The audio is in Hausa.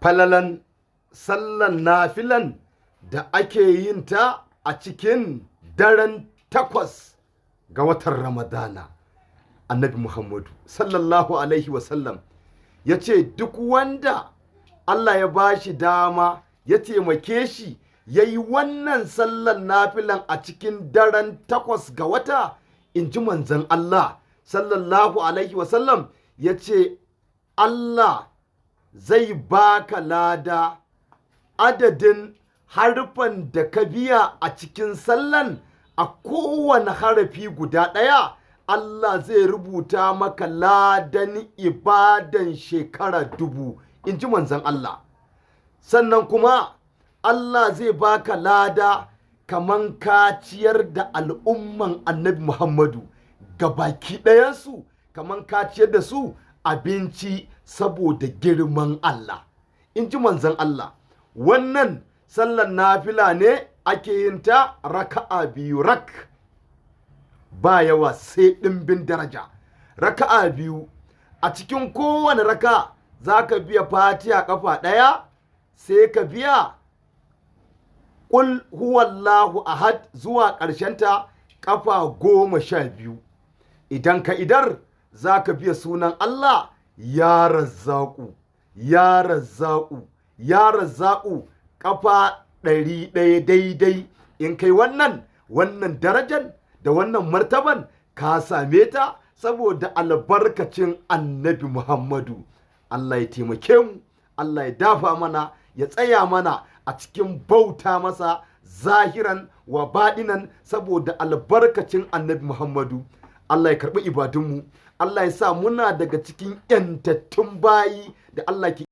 falalan sallan nafilan da ake yin ta a cikin daren 8 ga watan Ramadana. Annabi Muhammadu sallallahu alaihi wasallam ya ce duk wanda Allah ya bashi dama ya taimake shi ya yi wannan sallan nafilan a cikin daren 8 ga wata, in ji manzon Allah sallallahu alaihi wasallam ya ce Allah zai baka lada adadin harfan da ka biya a cikin sallan. A kowane harafi guda ɗaya Allah zai rubuta maka ladan ibadan shekara 1000, in ji manzon Allah. Sannan kuma Allah zai baka lada kaman ka ciyar da al'umman Annabi Muhammadu gabaki ɗayansu, kaman ka ciyar da su abinci saboda girman Allah, in ji manzon Allah. Wannan sallan nafila ne ake yin ta raka'a 2 rak, ba yawa sai ɗimbin daraja. Raka'a 2, a cikin kowane raka za ka biya fatiha kafa ɗaya, sai ka biya ƙul huwallahu ahad zuwa ƙarshenta kafa 12. Idan ka idar za ka biya sunan Allah ya razzaku ya razzaku ya razzaku kafa 100 daidai. In kai wannan darajar da wannan martaban ka same ta saboda albarkacin Annabi Muhammadu. Allah ya taimake mu, Allah ya dafa mana, ya tsaya mana a cikin bauta masa zahiran wa baɗinan saboda albarkacin Annabi Muhammadu. Allah ya karɓi ibadunmu, Allah ya sa muna daga cikin 'yantattun bayi da Allah ke